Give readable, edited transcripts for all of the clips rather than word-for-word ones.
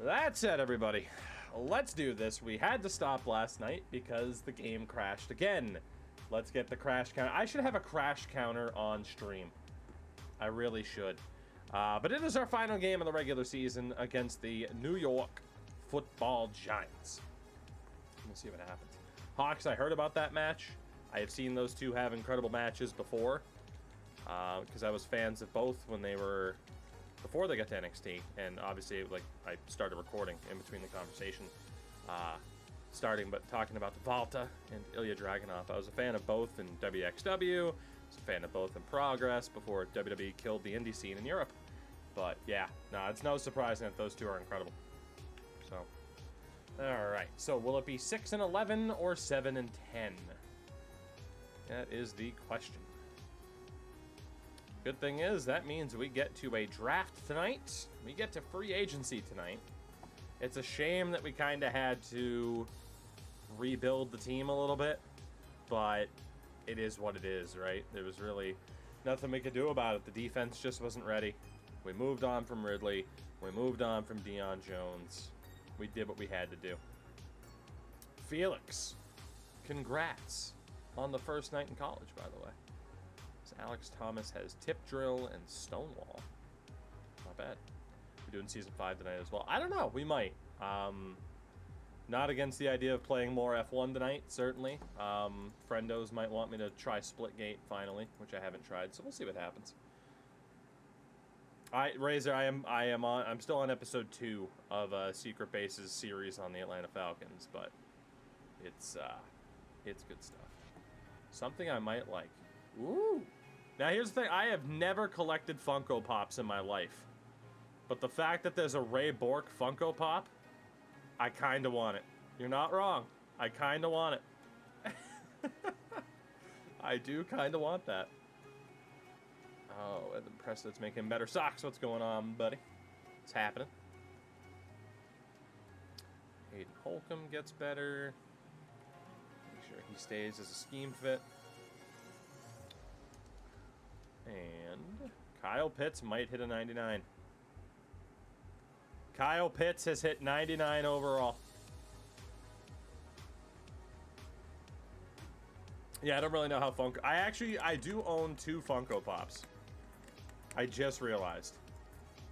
That said, everybody, let's do this. We had to stop last night because the game crashed again. Let's get the crash counter. I should have a crash counter on stream. I really should. But it is our final game of the regular season against the New York Football Giants. We'll see what happens. Hawks, I heard about that match. I have seen those two have incredible matches before. Because I was fans of both when they were... before they got to NXT. And obviously, like, I started recording in between the conversation. Talking about the Volta and Ilya Dragunov. I was a fan of both in WXW. I was a fan of both in Progress before WWE killed the indie scene in Europe. But yeah, no, it's no surprise that those two are incredible. So, all right. So will it be 6-11 or 7-10? That is the question. Good thing is that means we get to a draft tonight. We get to free agency tonight. It's a shame that we kind of had to rebuild the team a little bit, but it is what it is, right? There was really nothing we could do about it. The defense just wasn't ready. We moved on from Ridley. We moved on from Deion Jones. We did what we had to do. Felix, congrats on the first night in college, by the way. So Alex Thomas has Tip Drill and Stonewall. Not bad. We're doing Season 5 tonight as well. I don't know. We might. Not against the idea of playing more F1 tonight, certainly. Friendos might want me to try Splitgate finally, which I haven't tried, so we'll see what happens. Razor, I'm still on episode 2 of Secret Bases series on the Atlanta Falcons, but it's good stuff. Something I might like. Ooh. Now here's the thing, I have never collected Funko Pops in my life. But the fact that there's a Ray Bork Funko Pop, I kinda want it. You're not wrong. I kinda want it. I do kinda want that. Oh, and the press that's making better socks. What's going on, buddy? What's happening? Hayden Holcomb gets better. Make sure he stays as a scheme fit. And Kyle Pitts might hit a 99. Kyle Pitts has hit 99 overall. Yeah, I don't really know how Funko... I do own 2 Funko Pops. I just realized.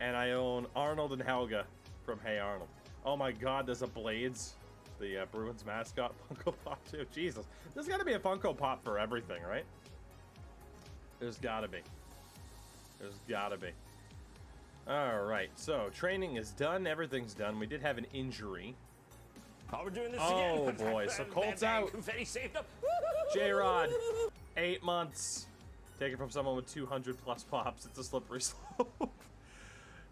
And I own Arnold and Helga from Hey Arnold. Oh my god, there's a Blades, the Bruins mascot Funko Pop too. Jesus. There's gotta be a Funko Pop for everything, right? There's gotta be. There's gotta be. Alright, so training is done. Everything's done. We did have an injury. Oh, we're doing this again. Oh boy, so Colt's out. J-Rod, 8 months. Taken from someone with 200 plus pops. It's a slippery slope.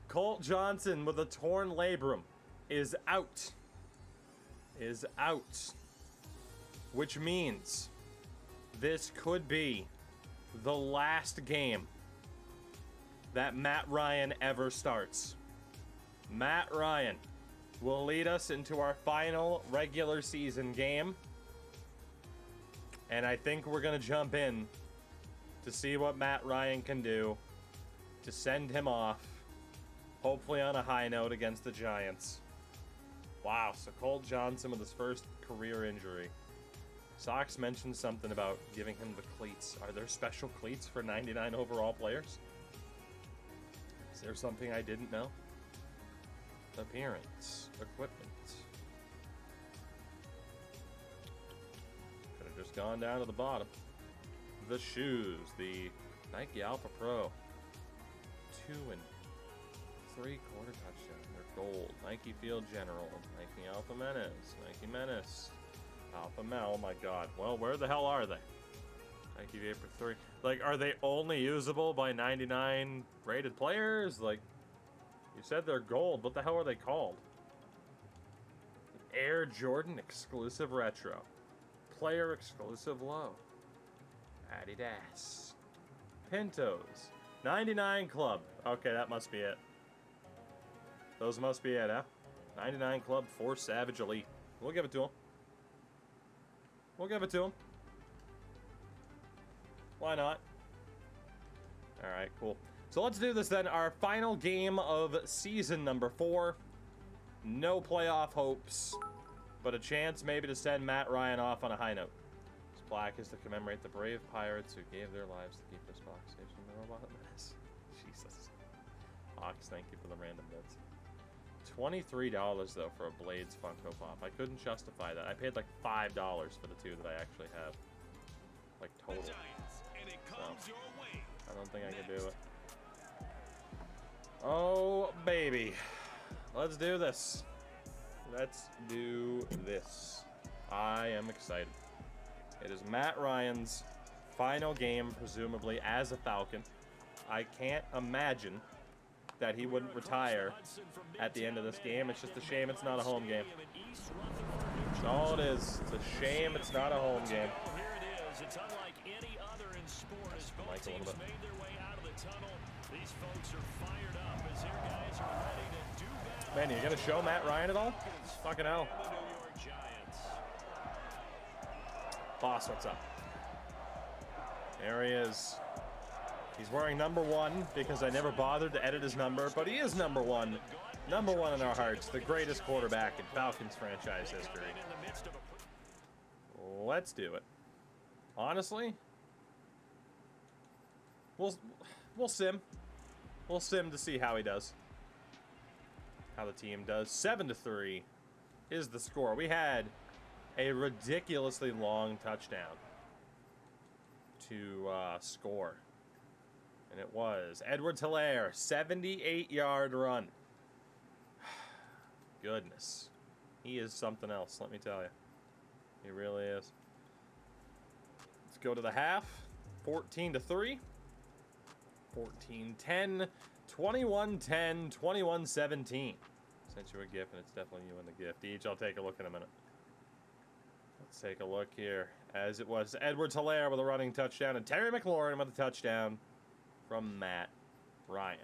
Colt Johnson with a torn labrum is out. Is out. Which means this could be the last game that Matt Ryan ever starts. Matt Ryan will lead us into our final regular season game. And I think we're going to jump in to see what Matt Ryan can do to send him off, hopefully on a high note against the Giants. Wow, so Colt Johnson with his first career injury. Sox mentioned something about giving him the cleats. Are there special cleats for 99 overall players? Is there something I didn't know? Appearance. Equipment. Could have just gone down to the bottom. The shoes. The Nike Alpha Pro. 2 3/4 touchdown. They're gold. Nike Field General. Nike Alpha Menace. Nike Menace. Alpha Mel. Oh my god. Well, where the hell are they? Nike Vapor 3. Like, are they only usable by 99 rated players? Like, you said they're gold. What the hell are they called? Air Jordan Exclusive Retro. Player Exclusive Low. Adidas. Pintos. 99 Club. Okay, that must be it. Those must be it, huh? 99 Club 4 Savage Elite. We'll give it to him. We'll give it to him. Why not? Alright, cool. So let's do this then. Our final game of season number 4. No playoff hopes, but a chance maybe to send Matt Ryan off on a high note. This plaque is to commemorate the brave pirates who gave their lives to keep this box station from the robot mess. Jesus. Hawks, thank you for the random bits. $23 though for a Blades Funko Pop. I couldn't justify that. I paid like $5 for the two that I actually have. Like total. So, I don't think I can do it. Oh, baby. Let's do this. Let's do this. I am excited. It is Matt Ryan's final game, presumably as a Falcon. I can't imagine that he wouldn't retire at the end of this game. It's just a shame it's not a home game. That's all it is. It's a shame it's not a home game. It's unlike any other in sport as both teams made their way out of the tunnel. These folks are fired up as their guys are ready to do battle. Man, you gonna show Matt Ryan at all? Fucking hell. Boss, what's up? There he is. He's wearing number 1 because I never bothered to edit his number, but he is number 1. Number 1 in our hearts, the greatest quarterback in Falcons franchise history. Let's do it. Honestly, we'll sim. We'll sim to see how he does. How the team does. 7-3 is the score. We had a ridiculously long touchdown to score. And it was Edwards-Hilaire, 78-yard run. Goodness. He is something else, let me tell you. He really is. Let's go to the half. 14-3. 14-10. 21-10. 21-17. Sent you a GIF, and it's definitely you in the gift. Each, I'll take a look in a minute. Let's take a look here. As it was Edwards-Hilaire with a running touchdown, and Terry McLaurin with a touchdown from Matt Ryan.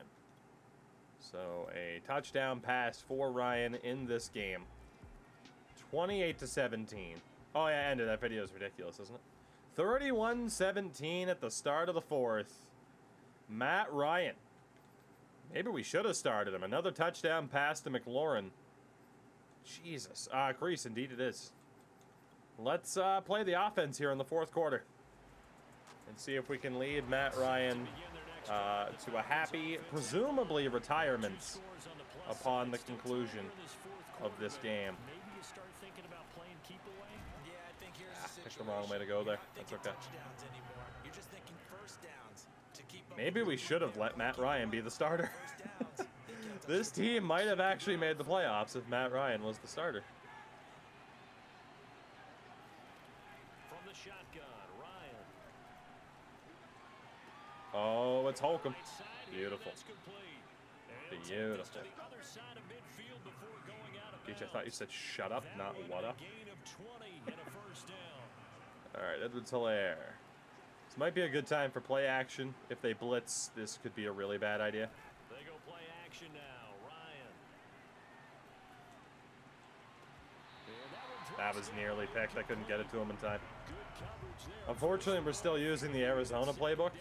So a touchdown pass for Ryan in this game. 28-17. Oh yeah, ended. That video is ridiculous, isn't it? 31-17 at the start of the fourth. Matt Ryan. Maybe we should have started him. Another touchdown pass to McLaurin. Jesus. Crease, indeed it is. Let's play the offense here in the fourth quarter. And see if we can lead Matt Ryan to a happy, presumably retirement upon the conclusion of this game. Picked the wrong way to go there. That's okay. Maybe we should have let Matt Ryan be the starter. This team might have actually made the playoffs if Matt Ryan was the starter. From the shotgun, Ryan. Oh, it's Holcomb. Beautiful. Beautiful. Geez, I thought you said shut up, not what up. Alright, Edwards-Hilaire. This might be a good time for play action. If they blitz, this could be a really bad idea. They go play action now, Ryan. That was nearly picked. I couldn't get it to him in time. Unfortunately, we're still using the Arizona playbook,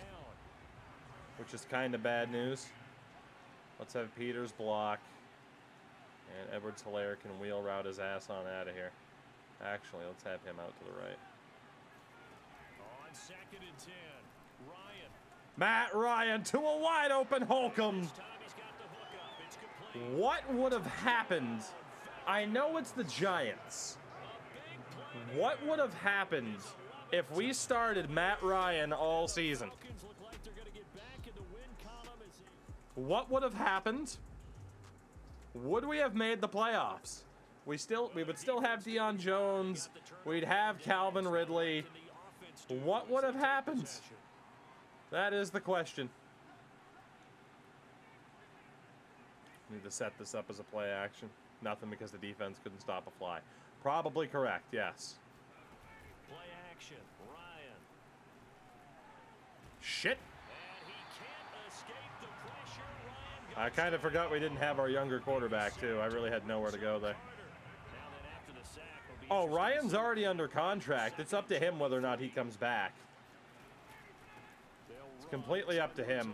which is kind of bad news. Let's have Peters block. And Edwards-Hilaire can wheel route his ass on out of here. Actually, let's have him out to the right. On 2nd and 10, Ryan. Matt Ryan to a wide open Holcomb. What would have happened? I know it's the Giants. What would have happened if we started Matt Ryan all season? What would have happened? Would we have made the playoffs? We would still have Deion Jones. We'd have Calvin Ridley. What would have happened? That is the question. Need to set this up as a play action. Nothing because the defense couldn't stop a fly. Probably correct, yes. Play action, Ryan. Shit. And he can't escape the pressure. Ryan I kind of forgot we didn't have our younger quarterback, too. I really had nowhere to go there. Oh, Ryan's already under contract. It's up to him whether or not he comes back. It's completely up to him.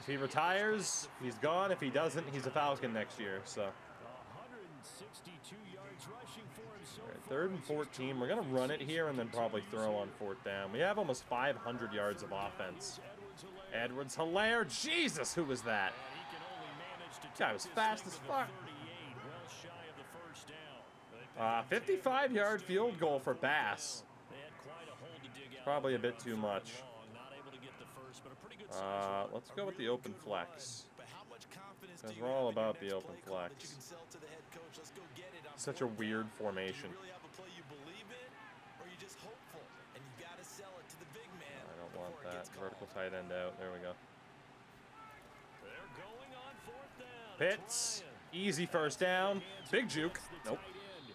he retires, he's gone. If he doesn't, he's a Falcon next year. So, 162 yards rushing for him so all right, far. 3rd and 14. We're gonna run it here and then probably throw on 4th down. We have almost 500 yards of offense. Edwards-Helaire. Jesus, who was that? And he can only manage to Guy take was this fast thing as to the fuck. 38, well shy of the first down. 55-yard field goal for Bass. They had quite a hole to dig out. Probably a bit on too 3rd and much. long. Not able to get the first, but a pretty good size. Let's go with the open flex. But how much confidence Because do you we're all have in your about the next open play call that flex. you can sell to the head coach? Let's go get it on Such a 4th weird down. formation. Do you really have a play you believe in, or are you just hopeful and you got to sell it to the big man? I don't want before it that. gets called? Vertical tight end out. There we go. They're going on 4th down. Pitts. It's Ryan. Easy first down. Big juke. Nope.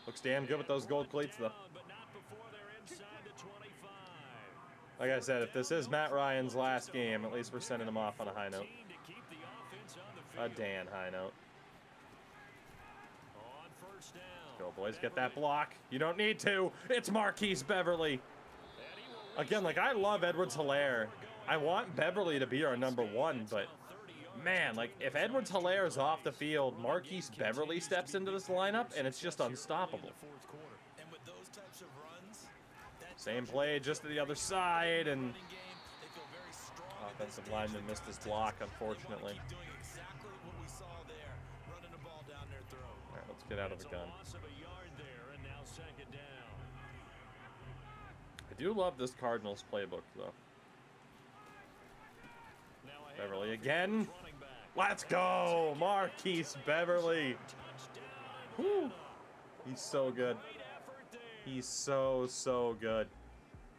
Looks damn good with those gold cleats, though. But not before they're inside the 25. Like I said, if this is Matt Ryan's last game, at least we're sending him off on a high note. To keep the offense on the A field. Dan high note. On 1st down. Go, boys. Get that block. You don't need to. It's Marquise Beverly. Again, like, I love Edwards-Helaire. I want Beverly to be our number 1, but man, like, if Edwards-Helaire is off the field, Marquise Beverly steps into this lineup, and it's just unstoppable. And with those types of runs, that Same play, just to the other side, and running game, they feel very strong in this offensive stage lineman of missed his offense. block, They wanna unfortunately. keep doing exactly what we saw there, running the ball down their throat. All right, let's get out of the gun. Loss of a yard there, and now 2nd down. I do love this Cardinals playbook, though. Now a Beverly handoff again. here to running back. Let's go, Marquise Beverly. Touchdown. Whew. He's so good. Great effort there. He's so good.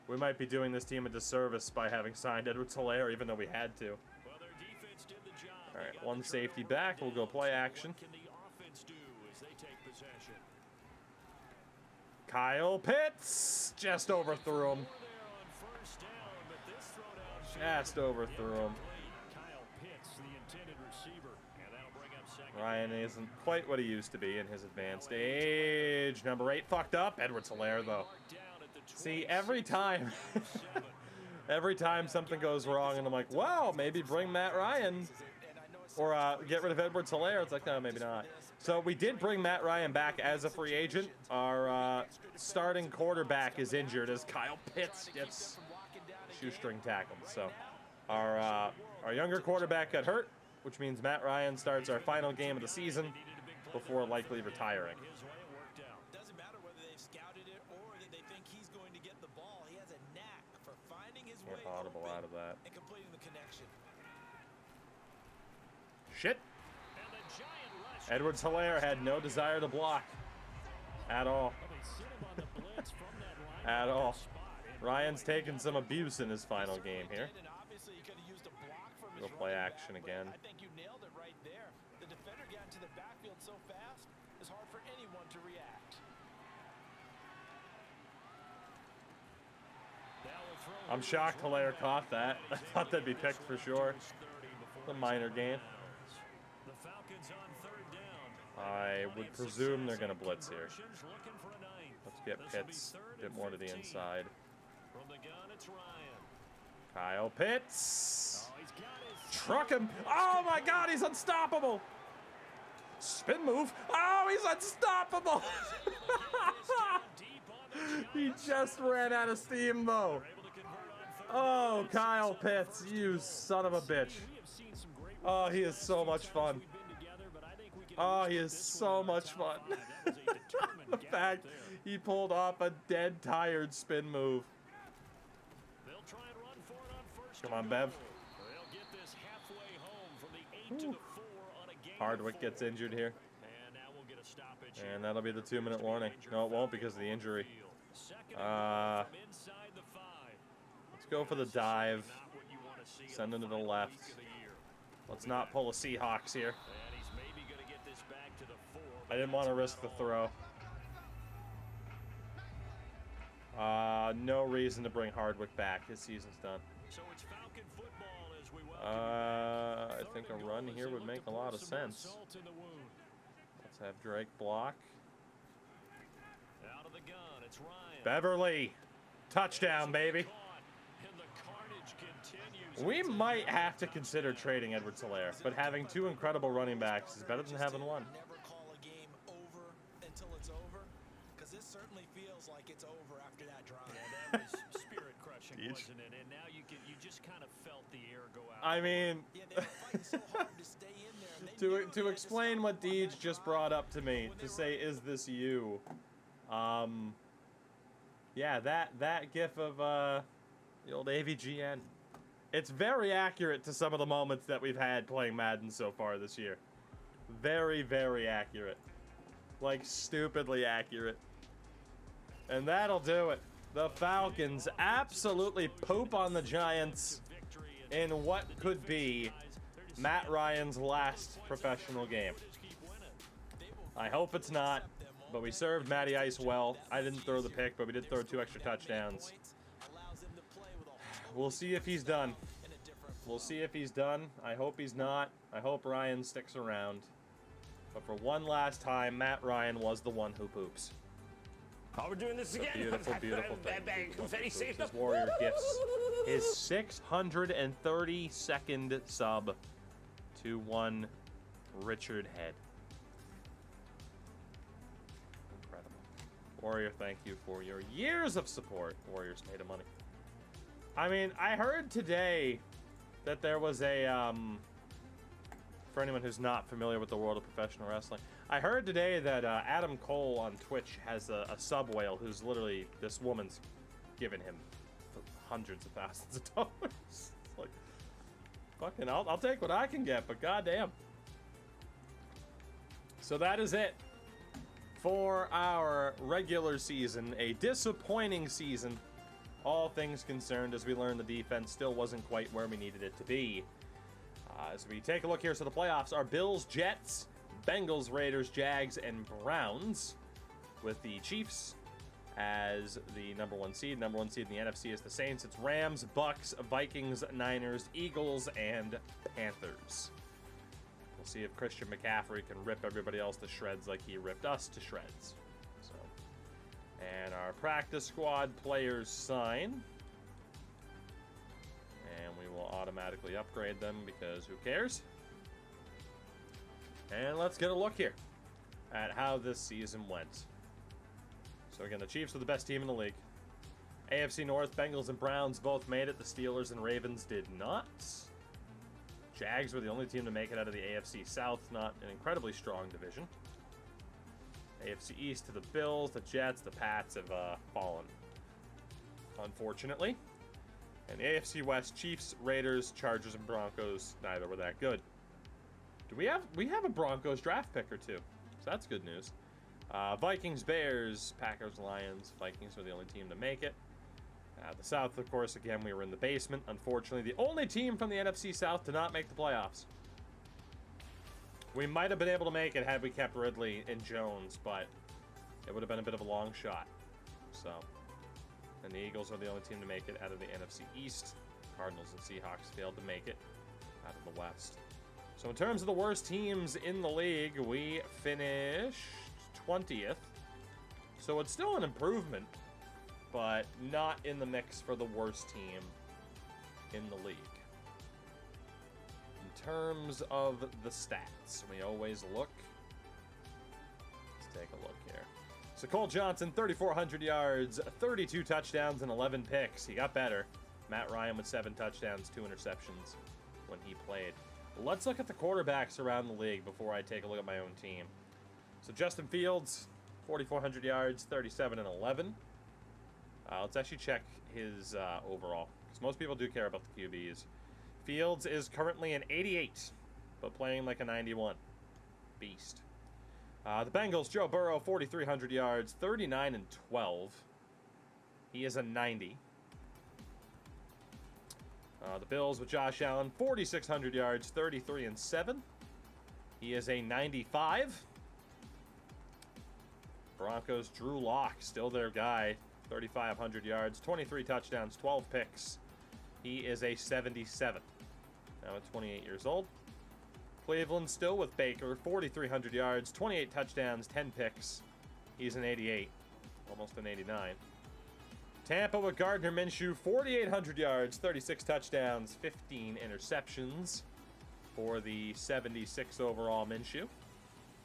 We might be doing this team a disservice by having signed Edwards-Helaire, even though we had to. Well, their defense did the job. All They right, got one the safety turnover back. We'll go down. play So action. What can the offense do as they take possession? Kyle Pitts just overthrew him. There on 1st down, but this throwdown Just overthrew him. Kyle Pitts, the intended receiver, and that'll bring up 2nd. Ryan isn't quite what he used to be in his advanced age. Number 8 fucked up. Edwards-Helaire, though. Down at the See, every time, 27. every time something goes wrong, and I'm like, well, maybe bring Matt Ryan. Or get rid of Edwards-Helaire. It's like, no, maybe not. So we did bring Matt Ryan back as a free agent. Our starting quarterback is injured as Kyle Pitts gets shoestring tackled. So our younger quarterback got hurt, which means Matt Ryan starts our final game of the season before likely retiring. His way it worked out. Doesn't matter whether they've scouted it or that they think he's going to get the ball. He has a knack for finding his We're way audible open out of that. and completing the connection. Shit. And the giant rush. Edwards-Helaire had no desire to block at all. They sit him on the blitz from that line. At all. Spot. And Ryan's taken some abuse in his final game here. And obviously he could have used a block from his We'll play running back, action but again. I think you nailed it right there. The defender got into the backfield so fast, it's hard for anyone to react. now we'll throw I'm shocked Helaire caught that. I thought that'd be picked for sure. The minor gain. The Falcons on 3rd down. I would presume they're going to blitz here. Conversions looking for a ninth. Let's get This will be Pitts 3rd a bit and more to the 15. inside. From the gun, it's Ryan. Kyle Pitts. Oh, he's got his Truck him. Oh my God, he's unstoppable. Spin move. Oh, he's unstoppable. deep on the He just ran out of steam, though. able to convert on 3rd Oh, down. Kyle Pitts, you son of a bitch. We have seen some great Oh, he is so much fun. we've been together, but I think we can Oh, at he least is put this so one in the much top fun. 5. That was a determined The gallop fact there. he pulled off a dead tired spin move. They'll try and run for it on 1st Come and on, Bev. goal. They'll get this halfway home from the 8 to the 4 on a gain of Hardwick 4. gets injured here. And now we'll get a stoppage And here. that'll be the 2-minute warning. No, it won't because of the injury. Second and goal from inside the 5. Let's go for the dive. Not what you want to see in Send the him to the final left. week of the year. Let's not pull a Seahawks here. And he's maybe going to get this back to the 4. I didn't want to risk the throw. No reason to bring Hardwick back. His season's done. So it's Falcon football as we welcome I think a run here would make a lot of sense. Let's have Drake block. Out of the gun, it's Ryan. Beverly. Touchdown, baby. Caught, and the carnage continues We might have to consider trading Edwards-Helaire, but having two incredible running backs is better than having one. Never call a game over until it's over, because this certainly feels like it's over after that drive. Yeah, that was spirit crushing, wasn't it? And now you just kind of felt the air go out. I mean, Yeah, they were fighting so hard to stay in there. And they knew they to had explain stop what them on Deej that just drive. brought up to me, When to they say, were- is this you? Yeah, that gif of the old AVGN. It's very accurate to some of the moments that we've had playing Madden so far this year. Very, very accurate. Like, stupidly accurate. And that'll do it. The Falcons absolutely poop on the Giants in what could be Matt Ryan's last professional game. I hope it's not, but we served Matty Ice well. I didn't throw the pick, but we did throw 2 extra touchdowns. We'll see if he's done. We'll see if he's done. I hope he's not. I hope Ryan sticks around. But for one last time, Matt Ryan was the one who poops. Are we doing this It's a again? beautiful, beautiful thing. Confetti His Warrior gifts his 632nd sub to one Richard Head. Incredible. Warrior, thank you for your years of support. Warriors made of money. I mean, I heard today that there was a, for anyone who's not familiar with the world of professional wrestling, I heard today that Adam Cole on Twitch has a sub whale who's literally, this woman's given him hundreds of thousands of dollars. It's like, fucking, I'll take what I can get, but goddamn. So that is it for our regular season, a disappointing season, all things concerned, as we learned the defense still wasn't quite where we needed it to be. As we take a look here, so the playoffs are Bills, Jets, Bengals, Raiders, Jags, and Browns, with the Chiefs as the number one seed. Number one seed in the NFC is the Saints. It's Rams, Bucks, Vikings, Niners, Eagles, and Panthers. We'll see if Christian McCaffrey can rip everybody else to shreds like he ripped us to shreds. So, and our practice squad players sign. And we will automatically upgrade them because who cares? And let's get a look here at how this season went. So again, the Chiefs are the best team in the league. AFC North, Bengals and Browns both made it. The Steelers and Ravens did not. Jags were the only team to make it out of the AFC South, not an incredibly strong division. AFC East to the Bills, the Jets, the Pats have fallen, unfortunately. And the AFC West, Chiefs, Raiders, Chargers, and Broncos, neither were that good. We have a Broncos draft pick or two, so that's good news. Vikings, Bears, Packers, Lions. Vikings were the only team to make it. The South, of course, again, we were in the basement. Unfortunately, the only team from the NFC South to not make the playoffs. We might have been able to make it had we kept Ridley and Jones, but it would have been a bit of a long shot. So, and the Eagles are the only team to make it out of the NFC East. Cardinals and Seahawks failed to make it out of the West. So in terms of the worst teams in the league, we finished 20th. So it's still an improvement, but not in the mix for the worst team in the league. In terms of the stats, we always look. Let's take a look here. So Cole Johnson, 3,400 yards, 32 touchdowns, and 11 picks. He got better. Matt Ryan with 7 touchdowns, 2 interceptions when he played. Let's look at the quarterbacks around the league before I take a look at my own team. So Justin Fields, 4,400 yards, 37 and 11. Let's actually check his overall, because most people do care about the QBs. Fields is currently an 88, but playing like a 91. Beast. The Bengals, Joe Burrow, 4,300 yards, 39 and 12. He is a 90. The Bills with Josh Allen, 4,600 yards, 33 and 7. He is a 95. Broncos, Drew Lock, still their guy, 3,500 yards, 23 touchdowns, 12 picks. He is a 77. Now at 28 years old. Cleveland still with Baker, 4,300 yards, 28 touchdowns, 10 picks. He's an 88, almost an 89. Tampa with Gardner Minshew, 4,800 yards, 36 touchdowns, 15 interceptions for the 76 overall Minshew.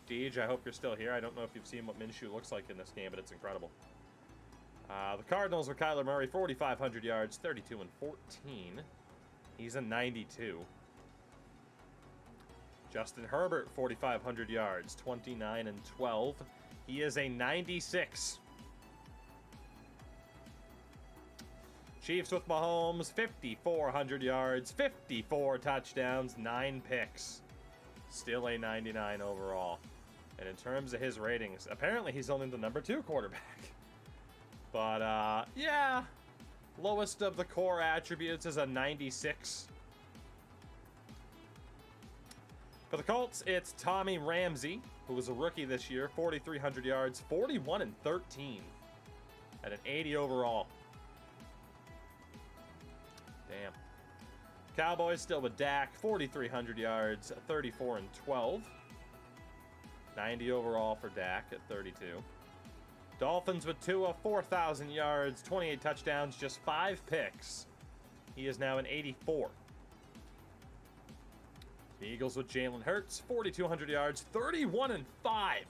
Deej, I hope you're still here. I don't know if you've seen what Minshew looks like in this game, but it's incredible. The Cardinals with Kyler Murray, 4,500 yards, 32 and 14. He's a 92. Justin Herbert, 4,500 yards, 29 and 12. He is a 96. Chiefs with Mahomes, 5,400 yards, 54 touchdowns, 9 picks. Still a 99 overall. And in terms of his ratings, apparently he's only the number 2 quarterback. But, yeah. Lowest of the core attributes is a 96. For the Colts, it's Tommy Ramsey, who was a rookie this year, 4,300 yards, 41 and 13. At an 80 overall. Damn. Cowboys still with Dak, 4,300 yards, 34 and 12. 90 overall for Dak at 32. Dolphins with Tua, 4,000 yards, 28 touchdowns, just 5 picks. He is now an 84. The Eagles with Jalen Hurts, 4,200 yards, 31 and 5.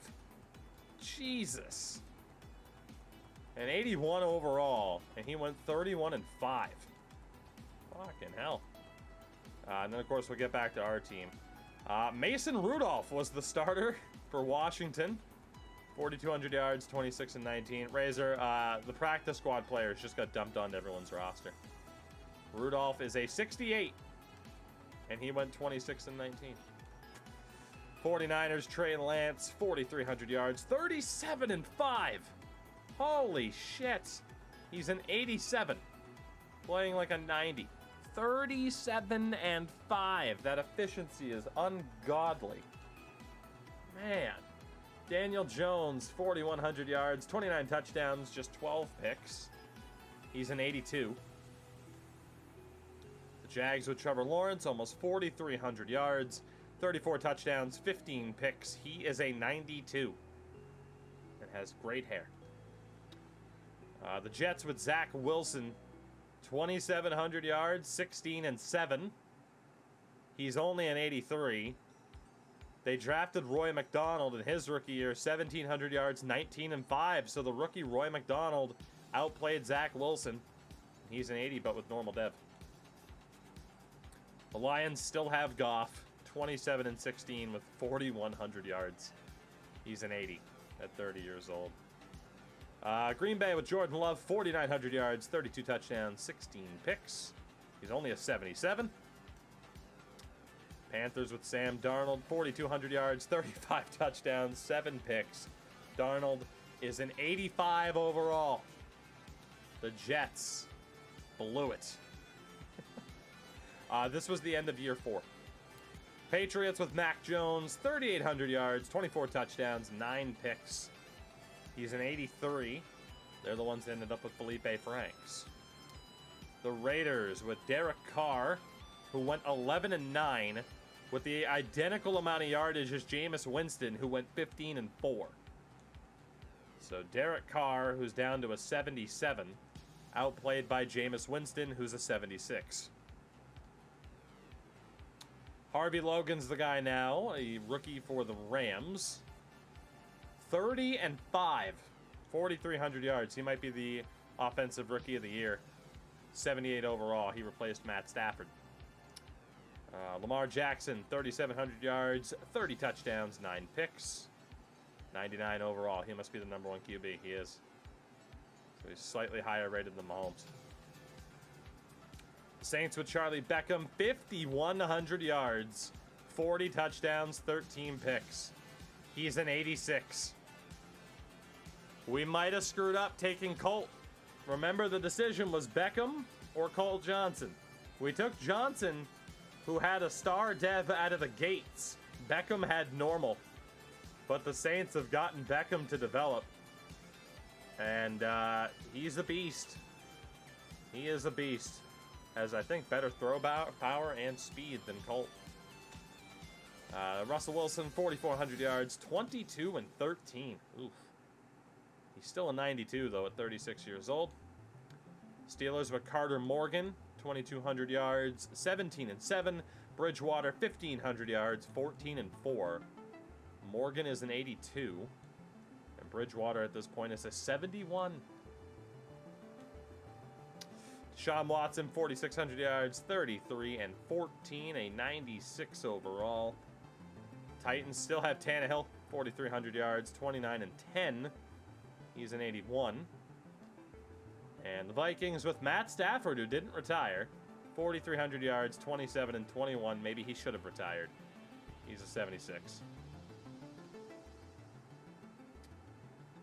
Jesus. An 81 overall, and he went 31 and 5. Fucking hell. And then, of course, we'll get back to our team. Mason Rudolph was the starter for Washington. 4,200 yards, 26 and 19. Razor, the practice squad players just got dumped onto everyone's roster. Rudolph is a 68, and he went 26 and 19. 49ers, Trey Lance, 4,300 yards, 37 and 5. Holy shit. He's an 87, playing like a 90. 37 and 5. That efficiency is ungodly. Man. Daniel Jones, 4,100 yards, 29 touchdowns, just 12 picks. He's an 82. The Jags with Trevor Lawrence, almost 4,300 yards, 34 touchdowns, 15 picks. He is a 92 and has great hair. The Jets with Zach Wilson, 2,700 yards, 16 and 7. He's only an 83. They drafted Roy McDonald in his rookie year, 1,700 yards, 19 and 5. So the rookie Roy McDonald outplayed Zach Wilson. He's an 80, but with normal dev. The Lions still have Goff, 27 and 16 with 4,100 yards. He's an 80 at 30 years old. Green Bay with Jordan Love, 4,900 yards, 32 touchdowns, 16 picks. He's only a 77. Panthers with Sam Darnold, 4,200 yards, 35 touchdowns, 7 picks. Darnold is an 85 overall. The Jets blew it. This was the end of year 4. Patriots with Mac Jones, 3,800 yards, 24 touchdowns, 9 picks. He's an 83. They're the ones that ended up with Felipe Franks. The Raiders with Derek Carr, who went 11 and 9 with the identical amount of yardage as Jameis Winston, who went 15 and 4. So Derek Carr, who's down to a 77, outplayed by Jameis Winston, who's a 76. Harvey Logan's the guy now, a rookie for the Rams. 30 and 5, 4,300 yards. He might be the offensive rookie of the year. 78 overall. He replaced Matt Stafford. Lamar Jackson, 3,700 yards, 30 touchdowns, 9 picks. 99 overall. He must be the number 1 QB. He is. So he's slightly higher rated than Mahomes. Saints with Charlie Beckham, 5,100 yards, 40 touchdowns, 13 picks. He's an 86. We might have screwed up taking Colt. Remember, the decision was Beckham or Colt Johnson. We took Johnson, who had a star dev out of the gates. Beckham had normal. But the Saints have gotten Beckham to develop. And he's a beast. He is a beast. Has, I think, better throw power and speed than Colt. Russell Wilson, 4,400 yards, 22 and 13. Oof. He's still a 92, though, at 36 years old. Steelers with Carter Morgan, 2,200 yards, 17-7. Bridgewater, 1,500 yards, 14-4. Morgan is an 82. And Bridgewater at this point is a 71. Deshaun Watson, 4,600 yards, 33-14, a 96 overall. Titans still have Tannehill, 4,300 yards, 29-10. He's an 81. And the Vikings with Matt Stafford, who didn't retire, 4,300 yards, 27-21. Maybe he should have retired. He's a 76.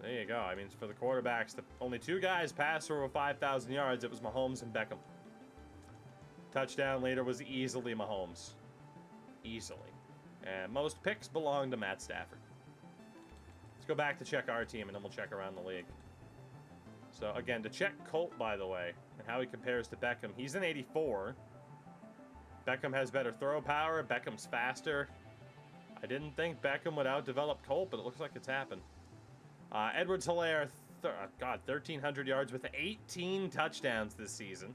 There you go. I mean, for the quarterbacks, the only two guys passed for over 5,000 yards. It was Mahomes and Beckham. Touchdown leader was easily Mahomes. Easily. And most picks belong to Matt Stafford. Let's go back to check our team, and then we'll check around the league. So, again, to check Colt, by the way, and how he compares to Beckham. He's an 84. Beckham has better throw power. Beckham's faster. I didn't think Beckham would outdevelop Colt, but it looks like it's happened. Edwards-Helaire, 1,300 yards with 18 touchdowns this season.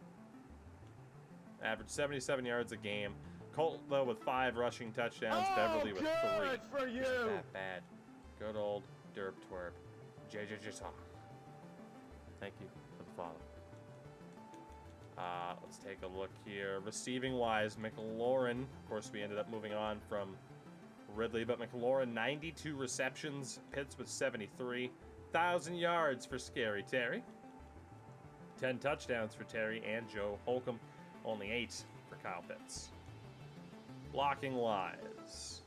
Averaged 77 yards a game. Colt, though, with 5 rushing touchdowns. Beverly with 3. Good for you. Isn't that bad. Good old Derp Twerp. JJ Thank you for the follow. Let's take a look here. Receiving-wise, McLaurin. Of course, we ended up moving on from Ridley, but McLaurin, 92 receptions. Pitts with 73. 1,000 yards for Scary Terry. 10 touchdowns for Terry and Joe Holcomb. Only 8 for Kyle Pitts. Blocking-wise,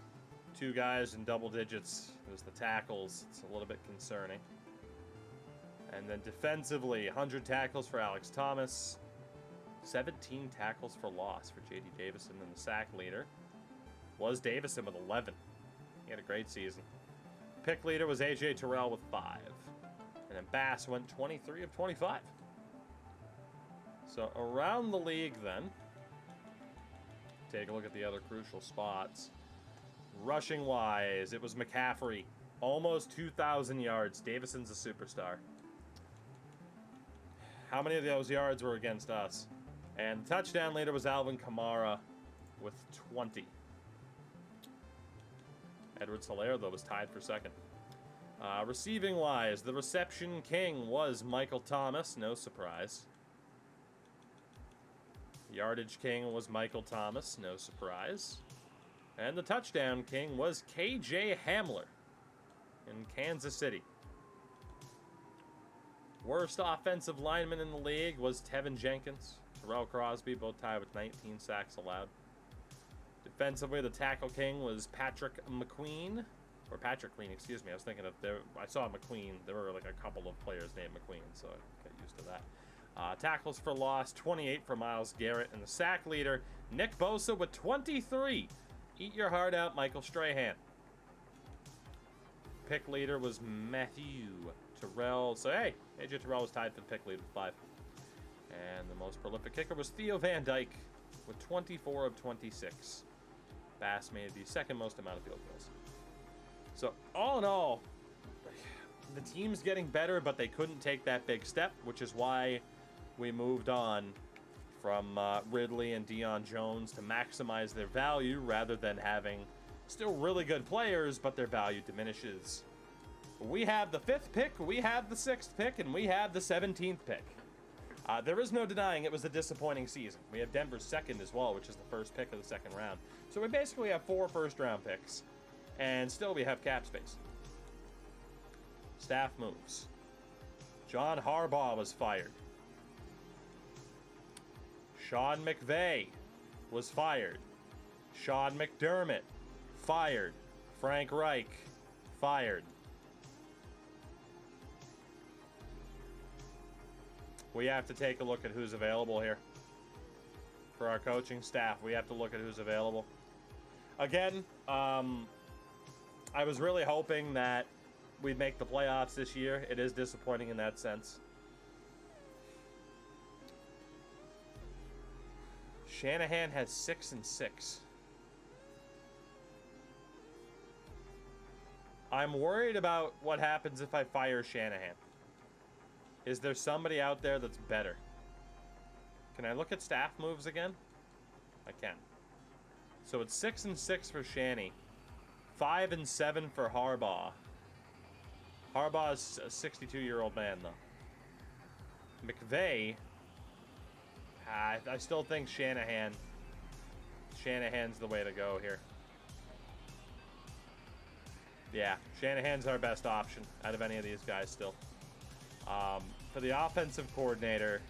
2 guys in double digits. It was the tackles. It's a little bit concerning. And then defensively, 100 tackles for Alex Thomas. 17 tackles for loss for J.D. Davison, and the sack leader was Davison with 11. He had a great season. Pick leader was A.J. Terrell with 5. And then Bass went 23 of 25. So around the league then, take a look at the other crucial spots. Rushing-wise, it was McCaffrey. Almost 2,000 yards. Davison's a superstar. How many of those yards were against us? And the touchdown leader was Alvin Kamara with 20. Edwards-Helaire, though, was tied for second. Receiving-wise, the reception king was Michael Thomas. No surprise. Yardage king was Michael Thomas. No surprise. And the touchdown king was K.J. Hamler in Kansas City. Worst offensive lineman in the league was Tevin Jenkins. Terrell Crosby, both tied with 19 sacks allowed. Defensively, the tackle king was Patrick McQueen. Or Patrick Queen, excuse me. I was thinking of, I saw McQueen. There were like a couple of players named McQueen, so I got used to that. Tackles for loss, 28 for Myles Garrett. And the sack leader, Nick Bosa with 23. Eat your heart out, Michael Strahan. Pick leader was Matthew Terrell. So, hey, AJ Terrell was tied for the pick lead with 5. And the most prolific kicker was Theo Van Dyke with 24 of 26. Bass made the second most amount of field goals. So, all in all, the team's getting better, but they couldn't take that big step, which is why we moved on from Ridley and Deion Jones to maximize their value rather than having still really good players, but their value diminishes. We have the 5th pick, we have the 6th pick, and we have the 17th pick. There is no denying it was a disappointing season. We have Denver's 2nd as well, which is the first pick of the 2nd round. So we basically have 4 first-round picks, and still we have cap space. Staff moves. John Harbaugh was fired. Sean McVay was fired. Sean McDermott, fired. Frank Reich, fired. We have to take a look at who's available here. For our coaching staff, we have to look at who's available. Again, I was really hoping that we'd make the playoffs this year. It is disappointing in that sense. Shanahan has 6-6. I'm worried about what happens if I fire Shanahan. Is there somebody out there that's better? Can I look at staff moves again? I can. So it's 6 and 6 for Shanny. 5 and 7 for Harbaugh. Harbaugh is a 62-year-old man, though. McVay, I still think Shanahan's the way to go here. Yeah, Shanahan's our best option out of any of these guys still. For the offensive coordinator,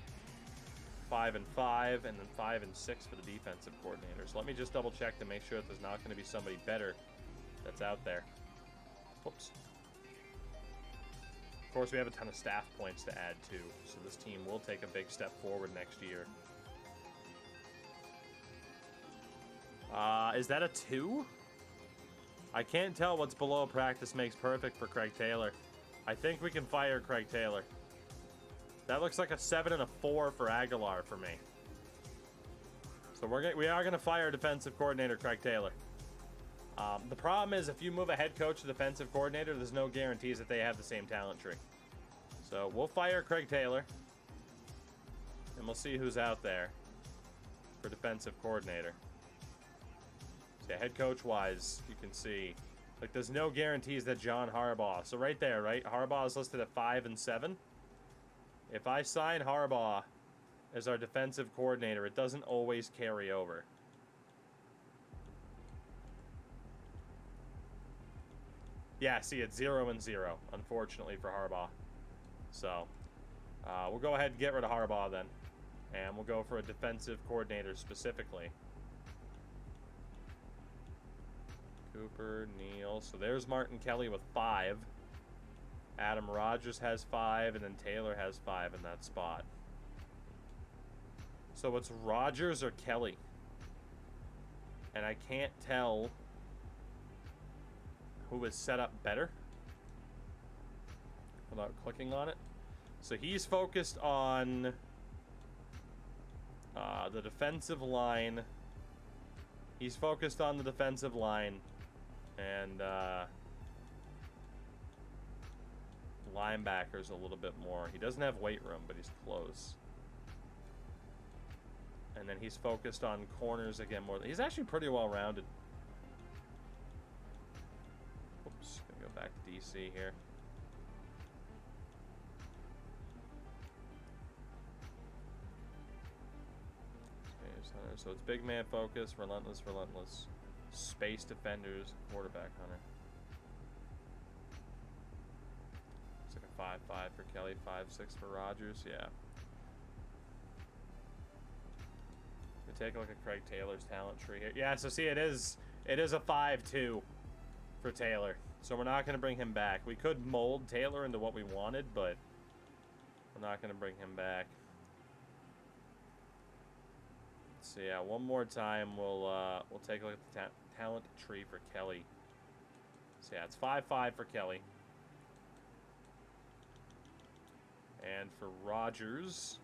5 and 5, and then 5 and 6 for the defensive coordinator. So let me just double check to make sure that there's not going to be somebody better that's out there. Whoops. Of course, we have a ton of staff points to add too, so this team will take a big step forward next year. Is that a 2? I can't tell what's below practice makes perfect for Craig Taylor. I think we can fire Craig Taylor. That looks like a 7 and a 4 for Aguilar for me. So we are gonna fire defensive coordinator Craig Taylor. The problem is if you move a head coach to defensive coordinator, there's no guarantees that they have the same talent tree. So we'll fire Craig Taylor, and we'll see who's out there for defensive coordinator. So yeah, head coach wise, you can see, like, there's no guarantees that John Harbaugh. So right there, right, Harbaugh is listed at 5 and 7. If I sign Harbaugh as our defensive coordinator, it doesn't always carry over. Yeah, see, it's 0 and 0, unfortunately, for Harbaugh. So, we'll go ahead and get rid of Harbaugh then. And we'll go for a defensive coordinator specifically. Cooper, Neal. So there's Martin Kelly with 5. Adam Rogers has 5, and then Taylor has 5 in that spot. So it's Rogers or Kelly. And I can't tell who is set up better without clicking on it. So he's focused on the defensive line. He's focused on the defensive line and linebackers a little bit more. He doesn't have weight room, but he's close. And then he's focused on corners again more. He's actually pretty well rounded. Oops, gonna go back to DC here. So it's big man focus, relentless, space defenders, quarterback hunter. It's like a 5-5 for Kelly, 5-6 for Rogers. Yeah. We take a look at Craig Taylor's talent tree here. Yeah, so see, it is a 5-2 for Taylor. So we're not going to bring him back. We could mold Taylor into what we wanted, but we're not going to bring him back. So yeah, one more time we'll take a look at the talent tree for Kelly. So yeah, it's 5-5 for Kelly. And for Rogers,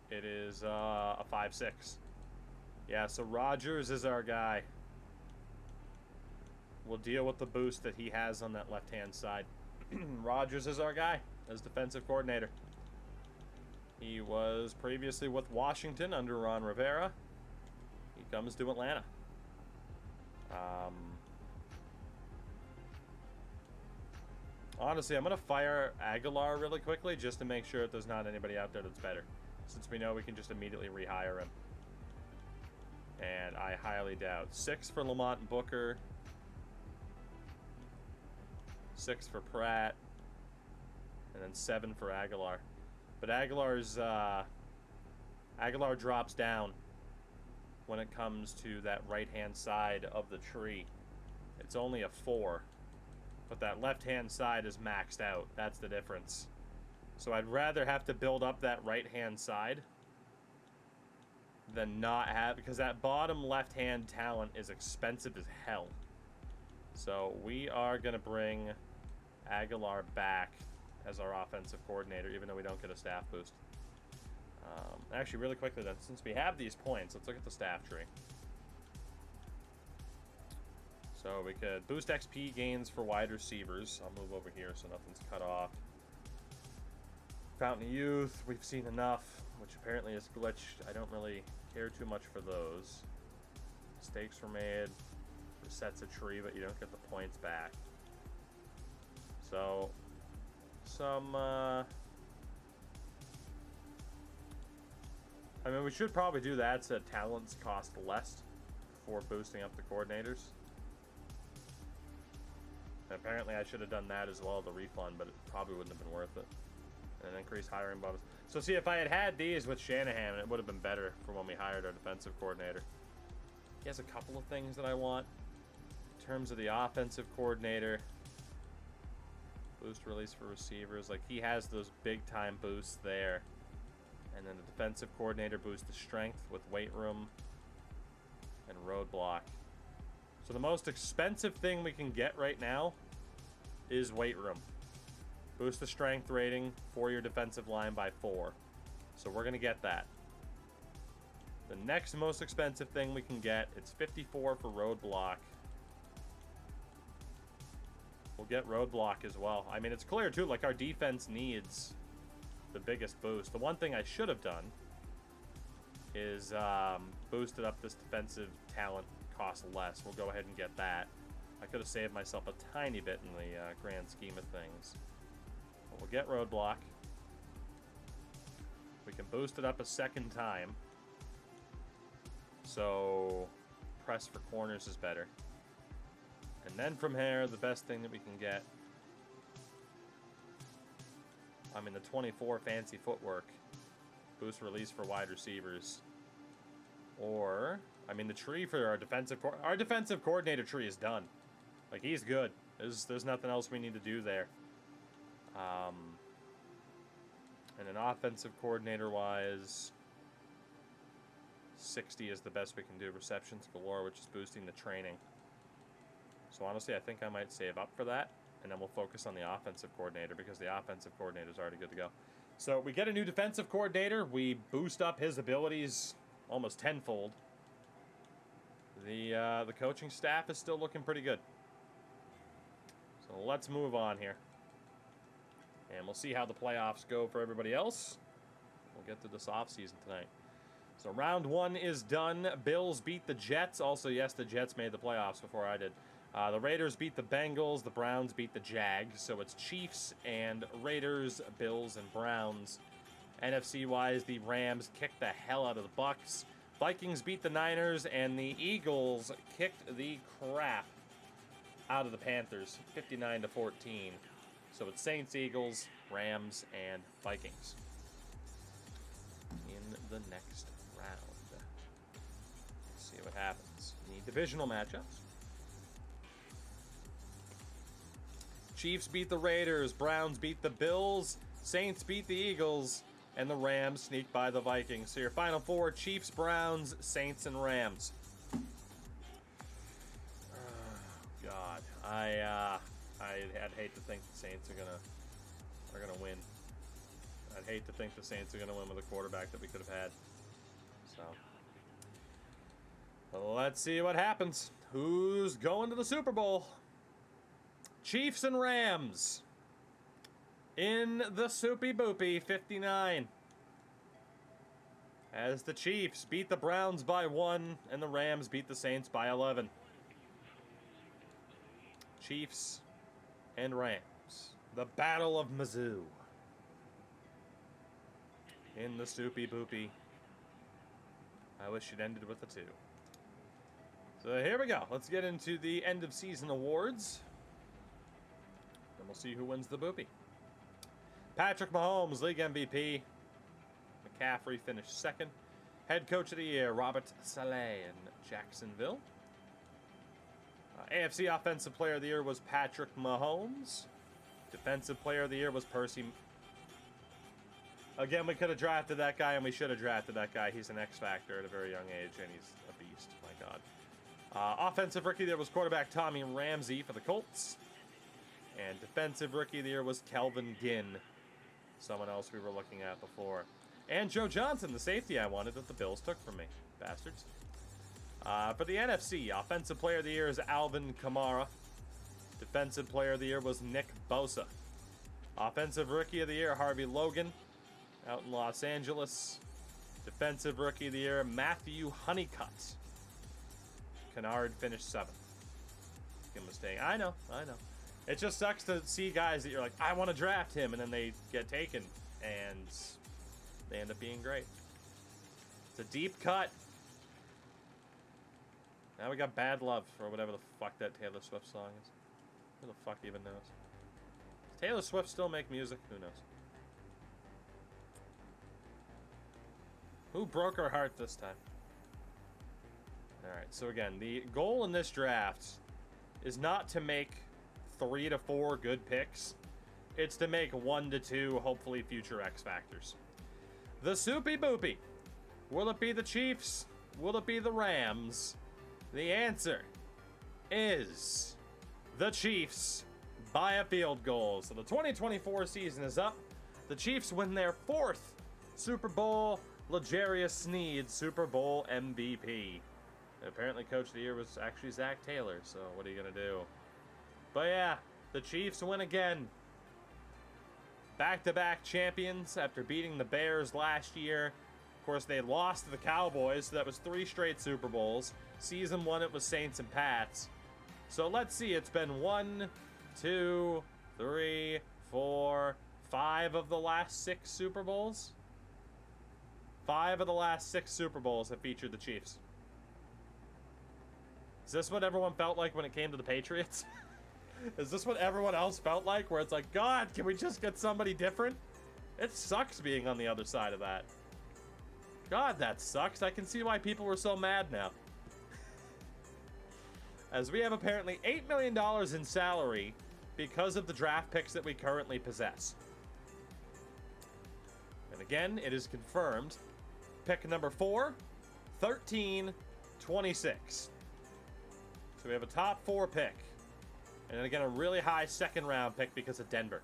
it is a 5-6. Yeah, so Rogers is our guy. We'll deal with the boost that he has on that left-hand side. Rogers is our guy as defensive coordinator. He was previously with Washington under Ron Rivera. He comes to Atlanta. Honestly, I'm going to fire Aguilar really quickly just to make sure that there's not anybody out there that's better, since we know we can just immediately rehire him. And I highly doubt. 6 for Lamont and Booker. 6 for Pratt. And then 7 for Aguilar. But Aguilar drops down when it comes to that right-hand side of the tree. It's only a 4. But that left-hand side is maxed out. That's the difference. So I'd rather have to build up that right-hand side than not have, because that bottom left-hand talent is expensive as hell. So we are going to bring Aguilar back as our offensive coordinator, even though we don't get a staff boost. Actually, really quickly then, since we have these points, let's look at the staff tree. So we could boost XP gains for wide receivers. I'll move over here so nothing's cut off. Fountain of Youth, we've seen enough, which apparently is glitched. I don't really care too much for those. Mistakes were made. Resets a tree, but you don't get the points back. So, I mean, we should probably do that so talents cost less before boosting up the coordinators. And apparently I should have done that as well, the refund, but it probably wouldn't have been worth it. And increase hiring bonus. So see, if I had had these with Shanahan, it would have been better for when we hired our defensive coordinator. He has a couple of things that I want. In terms of the offensive coordinator, boost release for receivers, like he has those big time boosts there. And then the defensive coordinator boosts the strength with weight room and roadblock. So the most expensive thing we can get right now is weight room. Boost the strength rating for your defensive line by 4. So we're going to get that. The next most expensive thing we can get, it's 54 for roadblock. We'll get roadblock as well. I mean, it's clear too, like our defense needs the biggest boost. The one thing I should have done is boosted up this defensive talent cost less. We'll go ahead and get that. I could have saved myself a tiny bit in the grand scheme of things. But we'll get roadblock. We can boost it up a second time. So press for corners is better. And then from here, the best thing that we can get, I mean, the 24 fancy footwork, boost release for wide receivers, or I mean, the tree for our defensive coordinator tree is done. Like, he's good. There's nothing else we need to do there. And an offensive coordinator wise, 60 is the best we can do. Receptions galore, which is boosting the training. So honestly, I think I might save up for that, and then we'll focus on the offensive coordinator because the offensive coordinator is already good to go. So we get a new defensive coordinator. We boost up his abilities almost tenfold. The coaching staff is still looking pretty good. So let's move on here. And we'll see how the playoffs go for everybody else. We'll get to this offseason tonight. So round 1 is done. Bills beat the Jets. Also, yes, the Jets made the playoffs before I did. The Raiders beat the Bengals. The Browns beat the Jags. So it's Chiefs and Raiders, Bills and Browns. NFC-wise, the Rams kicked the hell out of the Bucks. Vikings beat the Niners, and the Eagles kicked the crap out of the Panthers, 59-14. So it's Saints, Eagles, Rams, and Vikings in the next round. Let's see what happens. The divisional matchups. Chiefs beat the Raiders, Browns beat the Bills, Saints beat the Eagles, and the Rams sneak by the Vikings. So your final 4, Chiefs, Browns, Saints, and Rams. God, I'd hate to think the Saints are gonna win. I'd hate to think the Saints are gonna win with a quarterback that we could have had. So let's see what happens. Who's going to the Super Bowl? Chiefs and Rams. In the Soupy Boopy, 59. As the Chiefs beat the Browns by 1, and the Rams beat the Saints by 11. Chiefs and Rams. The Battle of Mizzou. In the Soupy Boopy. I wish it ended with a 2. So here we go. Let's get into the end of season awards. And we'll see who wins the Boopy. Patrick Mahomes, League MVP. McCaffrey finished 2nd. Head Coach of the Year, Robert Saleh in Jacksonville. AFC Offensive Player of the Year was Patrick Mahomes. Defensive Player of the Year was Percy. Again, we could have drafted that guy, and we should have drafted that guy. He's an X-Factor at a very young age, and he's a beast. My God. Offensive Rookie of the Year was quarterback Tommy Ramsey for the Colts. And Defensive Rookie of the Year was Kelvin Ginn. Someone else we were looking at before. And Joe Johnson, the safety I wanted that the Bills took from me. Bastards. For the NFC, Offensive Player of the Year is Alvin Kamara. Defensive Player of the Year was Nick Bosa. Offensive Rookie of the Year, Harvey Logan. out in Los Angeles. Defensive Rookie of the Year, Matthew Honeycutt. Kennard finished 7th. A mistake. I know. It just sucks to see guys that you're like, I want to draft him, and then they get taken, and they end up being great. It's a deep cut. Now we got Bad Love, or whatever the fuck that Taylor Swift song is. Who the fuck even knows? Does Taylor Swift still make music? Who knows? Who broke her heart this time? Alright, so again, the goal in this draft is not to make 3 to 4 good picks. It's to make 1 to 2, hopefully, future X Factors. The Soupy Boopy. Will it be the Chiefs? Will it be the Rams? The answer is the Chiefs by a field goal. So the 2024 season is up. The Chiefs win their 4th Super Bowl. L'Jarius Sneed, Super Bowl MVP. And apparently Coach of the Year was actually Zach Taylor, so what are you going to do? But yeah, the Chiefs win again. Back-to-back champions after beating the Bears last year. Of course, they lost to the Cowboys, so that was 3 straight Super Bowls. Season 1, it was Saints and Pats. So let's see, it's been 1, 2, 3, 4, 5 of the last 6 Super Bowls. 5 of the last 6 Super Bowls have featured the Chiefs. Is this what everyone felt like when it came to the Patriots? Is this what everyone else felt like? Where it's like, God, can we just get somebody different? It sucks being on the other side of that. God, that sucks. I can see why people were so mad now. As we have apparently $8 million in salary because of the draft picks that we currently possess. And again, it is confirmed. Pick number 4, 13, 26. So we have a top 4 pick. And then again, a really high 2nd round pick because of Denver.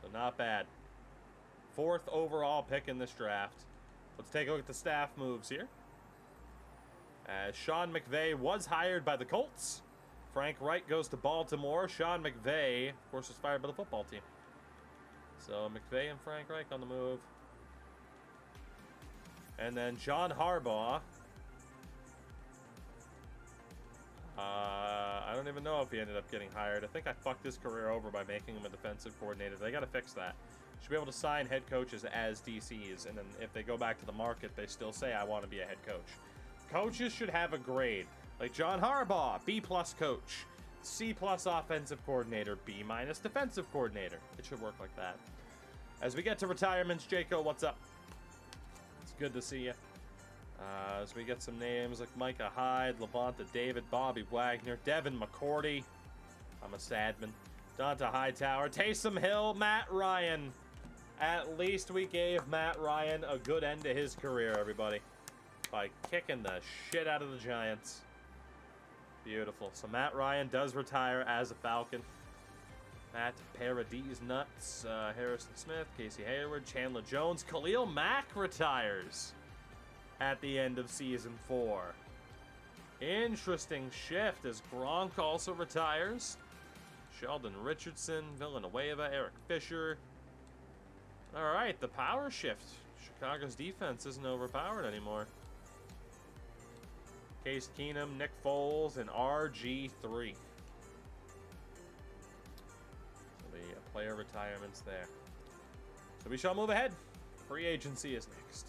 So not bad. 4th overall pick in this draft. Let's take a look at the staff moves here. As Sean McVay was hired by the Colts. Frank Reich goes to Baltimore. Sean McVay, of course, was fired by the football team. So McVay and Frank Reich on the move. And then John Harbaugh. I don't even know if he ended up getting hired. I think I fucked his career over by making him a defensive coordinator. They got to fix that. Should be able to sign head coaches as DCs, and then if they go back to the market, they still say, I want to be a head coach. Coaches should have a grade. Like John Harbaugh, B+ coach. C+ offensive coordinator, B- defensive coordinator. It should work like that. As we get to retirements, Jaco, what's up? It's good to see you. As we get some names like Micah Hyde, Levanta David, Bobby Wagner, Devin McCourty. I'm a sad man. Donta Hightower, Taysom Hill, Matt Ryan. At least we gave Matt Ryan a good end to his career, everybody. By kicking the shit out of the Giants. Beautiful. So Matt Ryan does retire as a Falcon. Matt Paradis Nuts, Harrison Smith, Casey Hayward, Chandler Jones, Khalil Mack retires at the end of Season 4. Interesting shift as Gronk also retires. Sheldon Richardson, Villanueva, Eric Fisher. All right, the power shift. Chicago's defense isn't overpowered anymore. Case Keenum, Nick Foles, and RG3. So the player retirements there. So we shall move ahead. Free agency is next.